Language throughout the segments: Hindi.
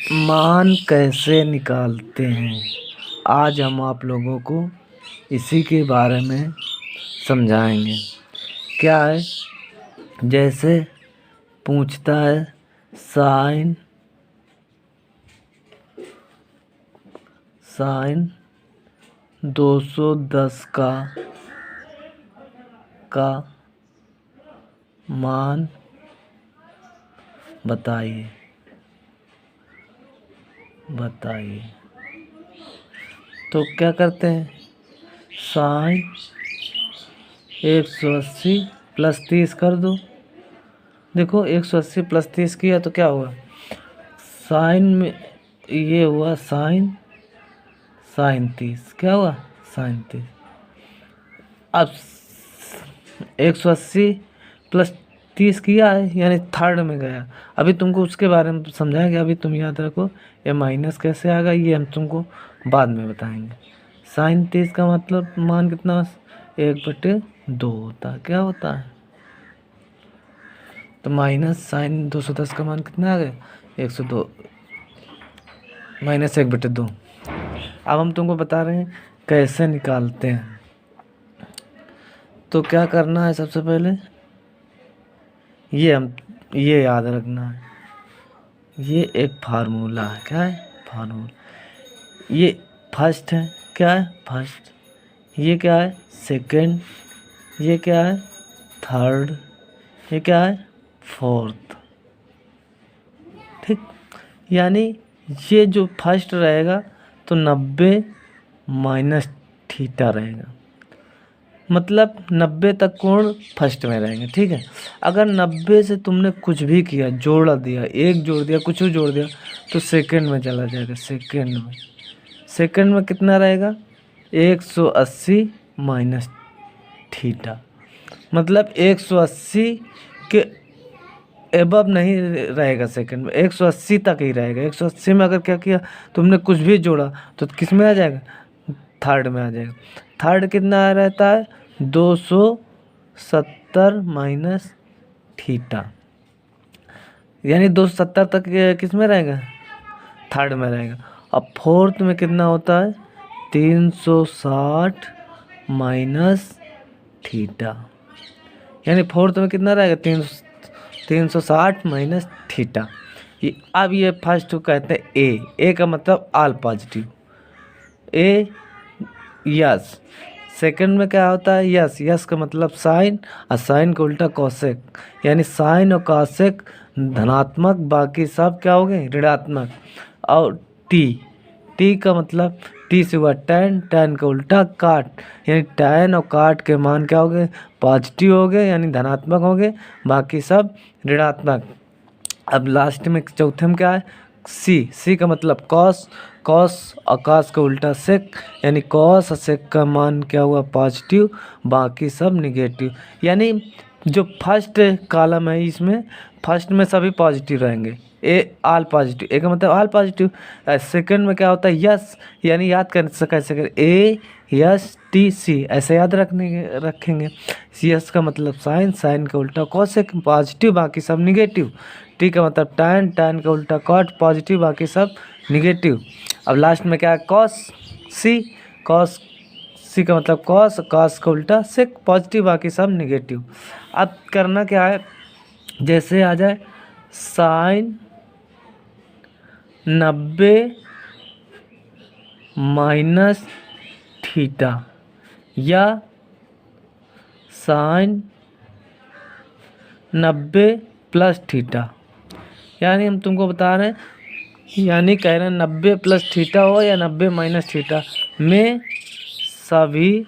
मान कैसे निकालते हैं, आज हम आप लोगों को इसी के बारे में समझाएंगे। क्या है, जैसे पूछता है साइन साइन 210 का मान बताइए। तो क्या करते हैं, साइन 180 प्लस 30 कर दो। देखो 180 प्लस 30 किया तो क्या हुआ, साइन में ये हुआ साइन 30, क्या हुआ साइन 30। अब 180 प्लस 30 किया है यानी थर्ड में गया। अभी तुमको उसके बारे में समझाएंगे, अभी तुम याद रखो ये माइनस कैसे आएगा ये हम तुमको बाद में बताएंगे। साइन 30 का मतलब मान कितना, 1/2 होता है, क्या होता है। तो माइनस साइन 210 का मान कितना आ गया, 102 माइनस 1/2। अब हम तुमको बता रहे हैं कैसे निकालते हैं। तो क्या करना है, सबसे पहले ये याद रखना है, ये एक फार्मूला है। क्या है, फार्मूला। ये फर्स्ट है, क्या है फर्स्ट। ये क्या है, सेकंड। ये क्या है, थर्ड। ये क्या है, फोर्थ। ठीक, यानी ये जो फर्स्ट रहेगा तो 90 माइनस थीटा रहेगा, मतलब 90 तक कोण फर्स्ट में रहेंगे। ठीक है, अगर 90 से तुमने कुछ भी किया, जोड़ दिया, एक जोड़ दिया, कुछ भी जोड़ दिया, तो सेकंड में चला जाएगा। सेकंड में कितना रहेगा, 180 माइनस थीटा, मतलब 180 के एबव नहीं रहेगा सेकंड में, 180 तक ही रहेगा। 180 में अगर क्या किया तुमने, कुछ भी जोड़ा, तो किस में आ जाएगा, थर्ड में आ जाएगा। थर्ड कितना रहता है, 270 माइनस थीटा, यानी 270 तक किस में रहेगा, थर्ड में रहेगा। अब फोर्थ में कितना होता है, 360 माइनस थीटा, यानी फोर्थ में कितना रहेगा, 360 माइनस थीटा। अब ये फर्स्ट को कहते हैं ए का मतलब ऑल पॉजिटिव, ए यस। सेकंड में क्या होता है, यस का मतलब साइन, और साइन का उल्टा कॉसेक, यानी साइन और कॉसेक धनात्मक, बाकी सब क्या हो गए ऋणात्मक। और टी का मतलब, टी से हुआ टैन, टैन का उल्टा काट, यानी टैन और काट के मान क्या हो गए, पॉजिटिव हो गए, यानी धनात्मक हो गए, बाकी सब ऋणात्मक। अब लास्ट में चौथे में क्या है, सी का मतलब कॉस और कॉस का उल्टा सेक, यानी कॉस और सेक का मान क्या हुआ, पॉजिटिव, बाकी सब निगेटिव। यानी जो फर्स्ट कॉलम है इसमें फर्स्ट में सभी पॉजिटिव रहेंगे, ए ऑल पॉजिटिव, ए का मतलब ऑल पॉजिटिव। सेकंड में क्या होता है, यस, यानी याद कर कैसे ए यस टी सी, ऐसे याद रखेंगे। यस का मतलब साइन, साइन का उल्टा कॉसेक, पॉजिटिव, बाकी सब निगेटिव। टी का मतलब टैन, टैन का उल्टा कॉट, पॉजिटिव, बाकी सब निगेटिव। अब लास्ट में क्या है, कॉस सी का मतलब कॉस का उल्टा सेक, पॉजिटिव, बाकी सब निगेटिव। अब करना क्या है, जैसे आ जाए साइन 90 माइनस थीटा या साइन 90 प्लस थीटा, यानी हम तुमको बता रहे हैं, यानी कह रहे हैं 90 प्लस थीटा हो या 90 माइनस थीटा में सभी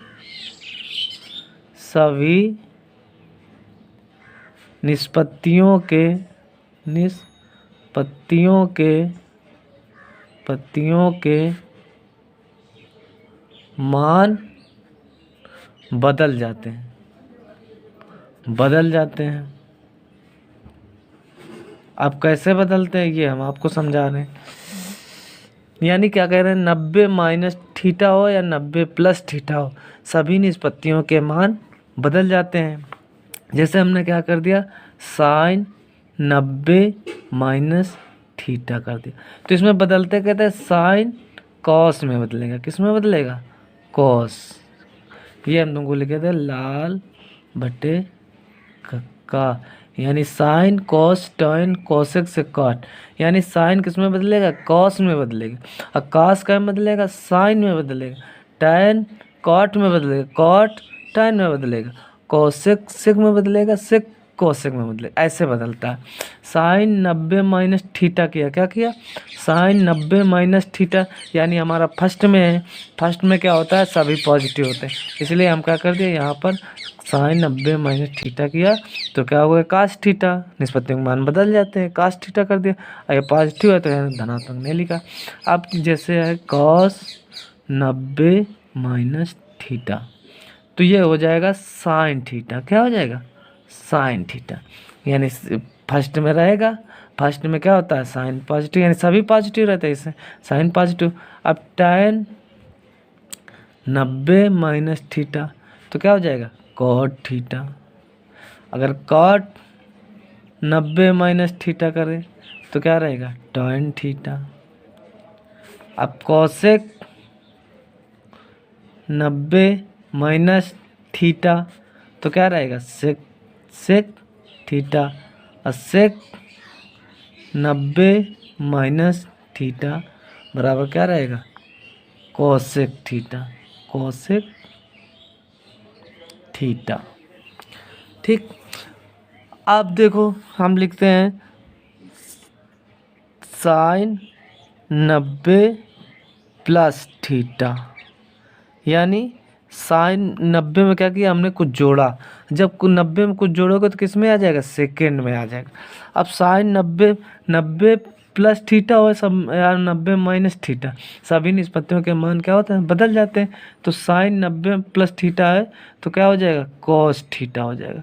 निष्पत्तियों के मान बदल जाते हैं। अब कैसे बदलते हैं ये हम आपको समझा रहे हैं। यानी क्या कह रहे हैं, 90 माइनस थीटा हो या 90 प्लस थीटा हो, सभी निष्पत्तियों के मान बदल जाते हैं। जैसे हमने क्या कर दिया, साइन 90 माइनस थीटा कर दिया। तो इसमें बदलते कहते हैं साइन कॉस में बदलेगा। किस में बदलेगा? कॉस। ये हम तुमको लिखे थे लाल बटे का, यानी साइन कॉस टॉइन कोसेक से कॉट, यानी साइन किस में बदलेगा? कॉस में बदलेगा। और कॉस का में बदलेगा? साइन में बदलेगा। टैन कॉट में बदलेगा, कॉट टैन में बदलेगा। कोसेक सेक में बदलेगा, सेक कोसेक में बदलेगा। ऐसे बदलता है। साइन 90 माइनस थीटा किया, क्या किया? साइन 90 माइनस थीटा, यानी हमारा फर्स्ट में है। फर्स्ट में क्या होता है? सभी पॉजिटिव होते हैं, इसलिए हम क्या कर दिए यहाँ पर साइन 90 माइनस थीटा किया तो क्या हुआ? Cos theta. निष्पत्ति के मान बदल जाते हैं, कास थीटा कर दिया। अगर पॉजिटिव है तो धनात्मक नहीं लिखा। अब जैसे है कॉस 90 माइनस थीटा, तो ये हो जाएगा साइन थीटा। क्या हो जाएगा? Sine theta. यानी फर्स्ट में रहेगा, फर्स्ट में क्या होता है? साइन पॉजिटिव, यानी सभी पॉजिटिव रहते हैं, इससे साइन पॉजिटिव। अब टैन 90 माइनस थीटा तो क्या हो जाएगा? Cot theta. अगर कॉट 90 माइनस थीटा करें तो क्या रहेगा? Tan theta. अब कॉसेक 90 माइनस थीटा तो क्या रहेगा? Sec sec theta. और सेक 90 माइनस थीटा बराबर क्या रहेगा? Cosec theta. Cosec theta. ठीक। अब देखो हम लिखते हैं साइन 90 प्लस थीटा, यानी साइन 90 में क्या किया हमने? कुछ जोड़ा। जब 90 में कुछ जोड़ोगे तो किस में आ जाएगा? सेकेंड में आ जाएगा। अब साइन 90 प्लस थीटा हो सब यार 90 माइनस थीटा, सभी निष्पत्तियों के मान क्या होते हैं? बदल जाते हैं। तो साइन 90 प्लस थीटा है तो क्या हो जाएगा? कॉस थीटा हो जाएगा।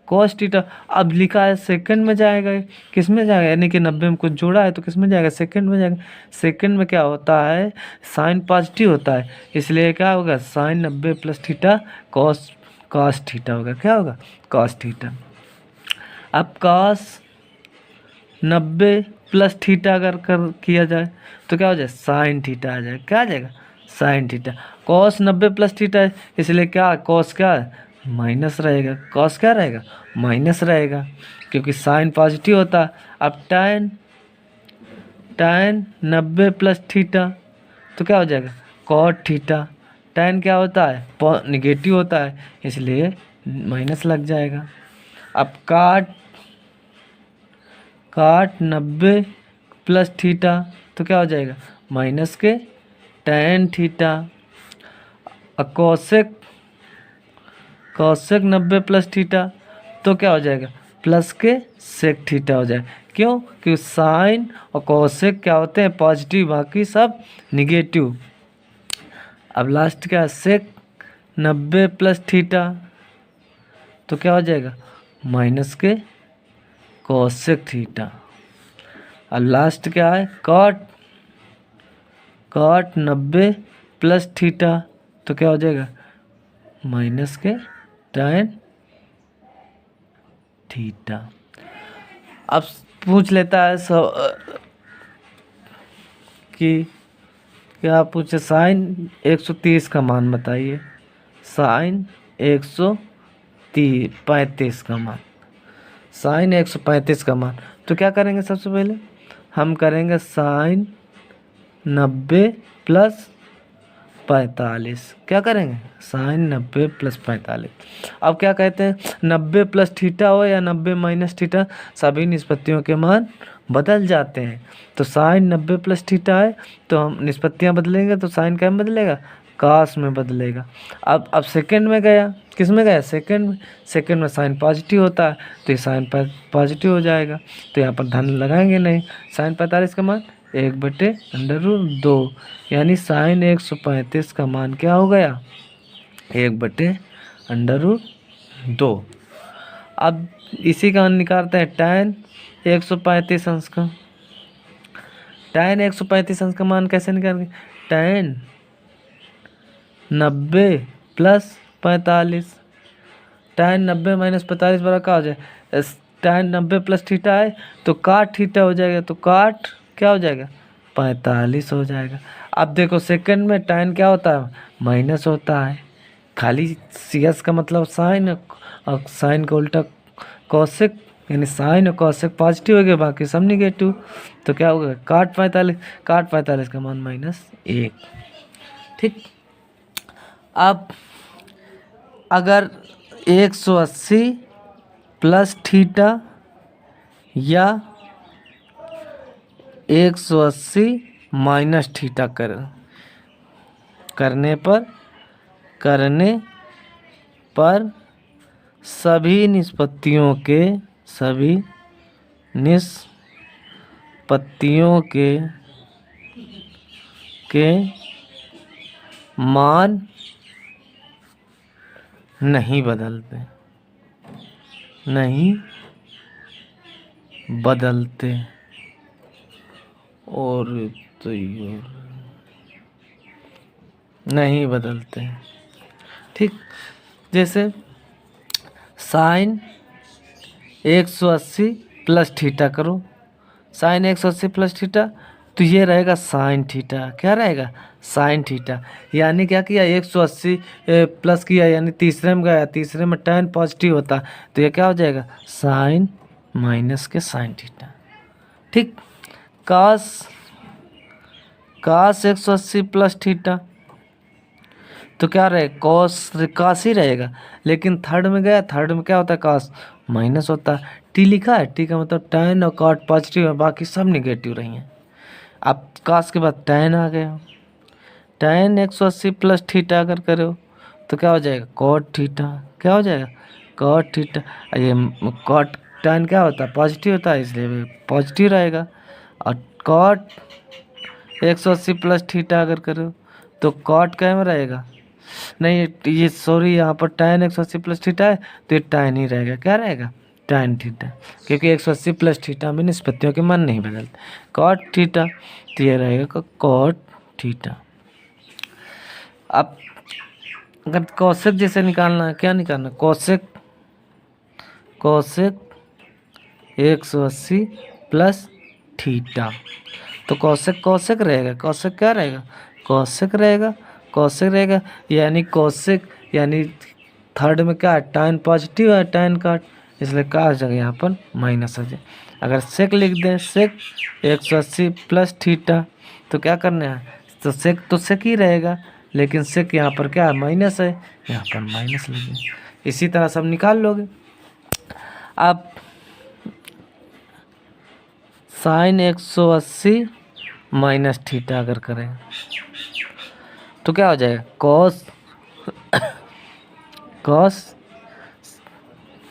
Cos theta. अब लिखा है सेकंड में जाएगा, किस में जाएगा? यानी कि 90 में कुछ जोड़ा है तो किस में जाएगा? सेकंड में जाएगा। सेकंड में क्या होता है? साइन पॉजिटिव होता है, इसलिए क्या होगा? Sine 90 plus theta cos cos theta होगा। क्या होगा? Cos theta. अब कॉस 90 प्लस थीटा अगर कर किया जाए तो क्या हो जाए? साइन थीटा आ जाएगा। क्या आ जाएगा? Sine theta. Cos 90 plus theta है, इसलिए क्या? कॉस क्या है? माइनस रहेगा। कॉस क्या रहेगा? माइनस रहेगा, क्योंकि साइन पॉजिटिव होता है। अब टैन टैन 90 प्लस थीटा तो क्या हो जाएगा? Cot theta. टैन क्या होता है? निगेटिव होता है, इसलिए माइनस लग जाएगा। अब काट 90 प्लस थीटा तो क्या हो जाएगा? माइनस के टैन थीटा। और कॉसेक कॉसेक 90 प्लस थीटा तो क्या हो जाएगा? प्लस के सेक थीटा हो जाएगा। क्यों? क्योंकि साइन और कॉसेक क्या होते हैं? पॉजिटिव, बाकी सब निगेटिव। अब लास्ट क्या है? सेक 90 प्लस थीटा तो क्या हो जाएगा? माइनस के कॉसेक थीटा। अब लास्ट क्या है? कॉट 90 प्लस थीटा तो क्या हो जाएगा? माइनस के टैन थीटा। अब पूछ लेता है कि क्या पूछे? साइन 130 का मान बताइए। साइन 135 का मान, साइन 135 का मान। तो क्या करेंगे? सबसे पहले हम करेंगे साइन 90 प्लस 45। क्या करेंगे? Sine 90 plus 45। अब क्या कहते हैं? 90 प्लस थीटा हो या 90 माइनस थीटा, सभी निष्पत्तियों के मान बदल जाते हैं। तो साइन 90 प्लस थीटा है तो हम निष्पत्तियाँ बदलेंगे तो साइन क्या में बदलेगा? कास में बदलेगा। अब सेकंड में गया, किस में गया? सेकंड में। सेकंड में साइन पॉजिटिव होता है तो ये साइन पॉजिटिव हो जाएगा, तो यहाँ पर धन लगाएंगे नहीं। साइन 45 का मान 1/√2, यानी साइन 135 का मान क्या हो गया? 1/√2। अब इसी का निकालते हैं टैन 135 अंश का। टैन 135 अंश का मान कैसे निकालेंगे? टैन 90 प्लस 45, टैन 90 माइनस 45 बराबर क्या हो जाए? tan 90 प्लस थीटा है तो cot थीटा हो जाएगा, तो cot क्या हो जाएगा 45 हो जाएगा। अब देखो सेकंड में tan क्या होता है माइनस होता है, खाली CS का मतलब साइन, और साइन का उल्टा कॉसेक, यानी साइन और कॉसेक पॉजिटिव हो गया, बाकी सब निगेटिव। तो क्या होगा cot 45, cot 45 का मान -1। ठीक, अब अगर 180 प्लस थीटा या 180 माइनस थीटा करने पर सभी निष्पत्तियों के मान नहीं बदलते और तो ये नहीं बदलते। ठीक, जैसे साइन 180 प्लस थीटा करो, साइन 180 प्लस थीटा, तो ये रहेगा साइन थीटा, क्या रहेगा साइन थीटा। यानी क्या किया 180 प्लस किया, यानी तीसरे में गया, तीसरे में tan पॉजिटिव होता, तो ये क्या हो जाएगा साइन माइनस के साइन थीटा। ठीक, कास 180 प्लस थीटा, तो क्या रहेगा कास ही रहेगा, लेकिन थर्ड में गया, थर्ड में क्या होता है कास माइनस होता है। टी लिखा है, टी का मतलब tan और cot पॉजिटिव है, बाकी सब निगेटिव रही हैं। अब कास के बाद tan आ गया, tan 180 प्लस थीटा अगर करो तो क्या हो जाएगा cot थीटा, क्या हो जाएगा cot थीटा। ये cot tan क्या होता है पॉजिटिव होता है, इसलिए पॉजिटिव रहेगा। और cot 180 प्लस थीटा अगर करो तो cot क्या में रहेगा, नहीं ये सॉरी यहाँ पर tan 180 प्लस थीटा है, तो ये tan ही रहेगा, क्या रहेगा tan थीटा, क्योंकि 180 प्लस थीटा में निष्पत्तियों के मान नहीं बदलते। cot थीटा, तो ये रहेगा cot थीटा। अब अगर कौशिक जैसे निकालना है, क्या निकालना है कौशिक 180 प्लस थीटा, तो कौशिक रहेगा, कौशिक क्या रहेगा कौशिक रहेगा, यानी कौशिक यानी थर्ड में क्या है tan पॉजिटिव है, tan cot, इसलिए क्या आ जाएगा यहाँ पर माइनस आ जाए। अगर सेक लिख दें, सेक 180 प्लस थीटा, तो क्या करना है तो सेक ही रहेगा, लेकिन सेक यहाँ पर क्या है माइनस है, यहाँ पर माइनस लिखें। इसी तरह सब निकाल लोगे। अब साइन 180 माइनस थीटा अगर करें तो क्या हो जाएगा कॉस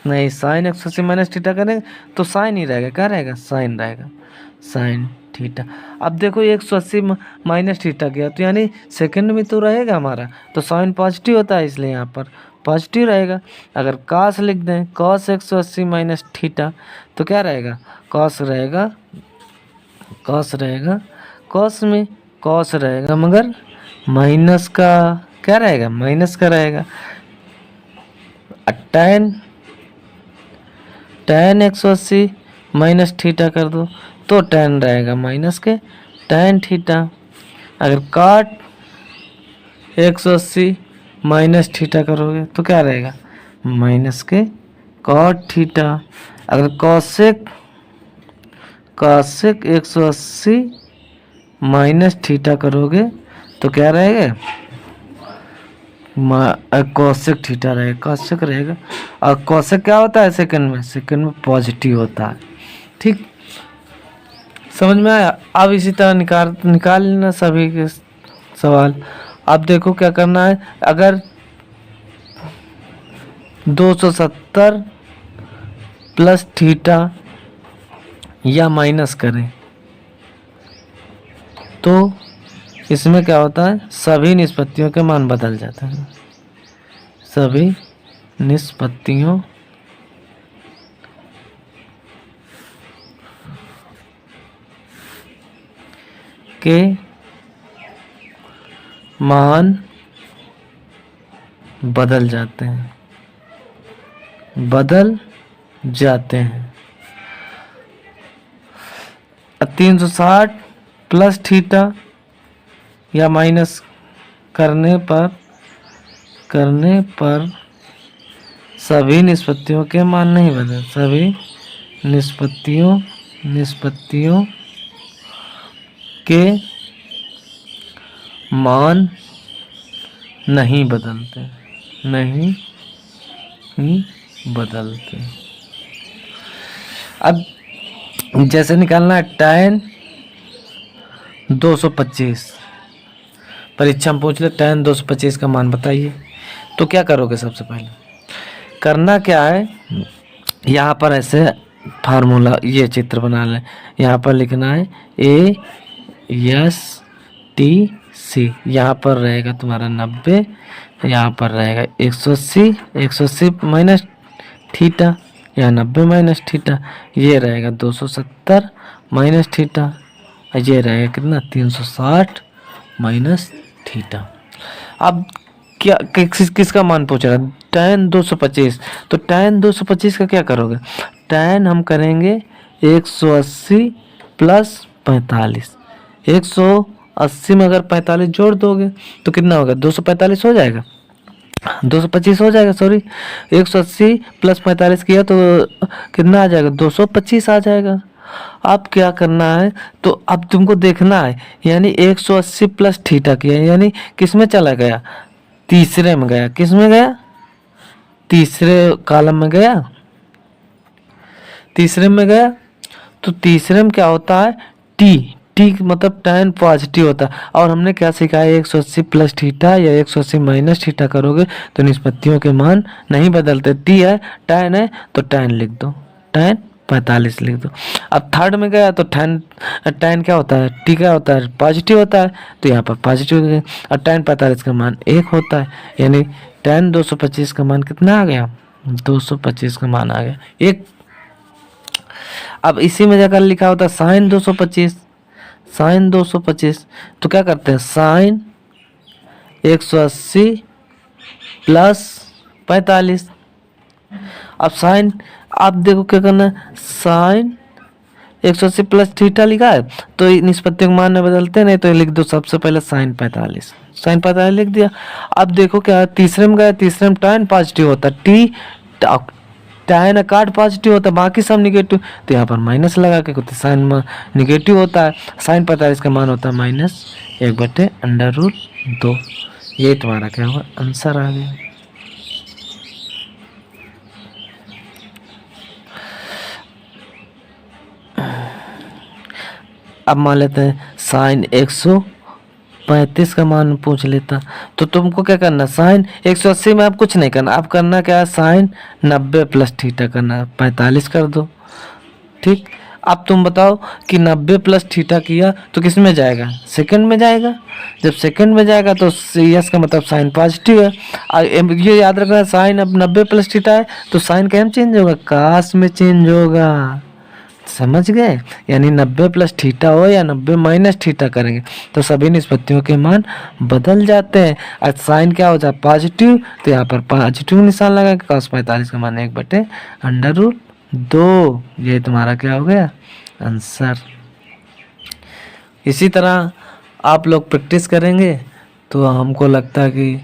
नहीं, साइन 180 माइनस थीटा करें तो साइन ही रहेगा, क्या रहेगा साइन रहेगा, साइन थीटा। अब देखो 180 माइनस थीटा गया, तो यानी सेकंड में तो रहेगा हमारा, तो साइन पॉजिटिव होता है, इसलिए यहाँ पर पॉजिटिव रहेगा। अगर कॉस लिख दें कॉस 180 माइनस थीटा, तो क्या रहेगा कॉस रहेगा, कॉस में कॉस रहेगा मगर माइनस का, क्या रहेगा माइनस का रहेगा। tan 180 माइनस थीटा कर दो तो tan रहेगा माइनस के tan थीटा। अगर cot 180 माइनस थीटा करोगे तो क्या रहेगा माइनस के cot थीटा। अगर cosec 180 माइनस थीटा करोगे तो क्या रहेगा कौशिक थीटा रहेगा, कौशिक रहेगा। और कौशिक क्या होता है सेकंड में पॉजिटिव होता है। ठीक, समझ में आया। अब इसी तरह निकाल लेना सभी के सवाल। अब देखो क्या करना है, अगर 270 प्लस थीटा या माइनस करें तो इसमें क्या होता है सभी निष्पत्तियों के मान बदल जाते हैं, सभी निष्पत्तियों के मान बदल जाते हैं, 360 प्लस थीटा या माइनस करने पर सभी निष्पत्तियों के मान नहीं बदल, सभी निष्पत्तियों के मान नहीं बदलते, नहीं बदलते। अब जैसे निकालना है tan 225, परीक्षा में पूछ ले tan 225 का मान बताइए, तो क्या करोगे? सबसे पहले करना क्या है, यहाँ पर ऐसे फार्मूला ये चित्र बना लें, यहाँ पर लिखना है ASTC, यहाँ पर रहेगा तुम्हारा 90, यहाँ पर रहेगा 180 माइनस थीटा, यहाँ 90 माइनस थीटा, ये रहेगा 270 माइनस थीटा, ये रहेगा कितना 360 माइनस थीटा। अब क्या किसका मान पूछ रहा है? tan 225, तो tan 225 का क्या करोगे? tan हम करेंगे 180 प्लस 45, 180 में अगर 45 जोड़ दोगे तो कितना होगा? 245 हो जाएगा, 225 हो जाएगा, सॉरी 180 प्लस 45 किया तो कितना आ जाएगा? 225 आ जाएगा। अब क्या करना है, तो अब तुमको देखना है, यानी 180 प्लस थीटा किया, यानी किस में चला गया? तीसरे में गया। किस में गया? तीसरे कॉलम में गया, तीसरे में गया। तो तीसरे में क्या होता है? टी मतलब tan पॉजिटिव होता है। और हमने क्या सीखा है? 180 प्लस थीटा या 180 माइनस थीटा करोगे तो निष्पत्तियों के मान नहीं बदलते। टी है, tan है, तो tan लिख दो, tan 45 लिख दो। अब थर्ड में गया तो tan क्या होता है? टी क्या होता है? पॉजिटिव होता है, तो यहाँ पर पॉजिटिव। और tan 45 का मान 1 होता है, यानी tan 225 का मान कितना आ गया? 225 का मान आ गया 1। अब इसी में जाकर लिखा होता है sin 225, sin 225, तो क्या करते हैं? sin 180 plus 45। अब साइन, आप देखो क्या करना है, साइन 180 प्लस थीटा लिखा है तो निष्पत्ति के मान में बदलते नहीं, तो लिख दो सबसे पहले साइन 45, साइन 45 लिख दिया। अब देखो क्या तीसरे में गया, तीसरे में tan पॉजिटिव होता है, टी tan कार्ड पॉजिटिव होता है, बाकी सब निगेटिव, तो यहाँ पर माइनस लगा के कुछ साइन निगेटिव होता है। साइन 45 का मान होता है -1/√2। ये तुम्हारा क्या हुआ? आंसर आ गया। अब मान लेते हैं साइन 135 का मान पूछ लेता, तो तुमको क्या करना? साइन 180 में अब कुछ नहीं करना, अब करना क्या है? साइन 90 प्लस थीटा करना, 45 कर दो। ठीक, अब तुम बताओ कि 90 प्लस थीटा किया तो किस में जाएगा? सेकंड में जाएगा। जब सेकंड में जाएगा तो यस का मतलब साइन पॉजिटिव है। ये याद रखना, साइन अब 90 प्लस थीटा है तो साइन कैम चेंज होगा? कास में चेंज होगा। समझ गए? यानी 90 प्लस थीटा हो या 90 माइनस थीटा करेंगे तो सभी निष्पत्तियों के मान बदल जाते हैं। और साइन क्या हो जाए? पॉजिटिव, तो यहाँ पर पॉजिटिव निशान लगा के cos 45 का मान 1/√2। ये तुम्हारा क्या हो गया? आंसर। इसी तरह आप लोग प्रैक्टिस करेंगे तो हमको लगता है कि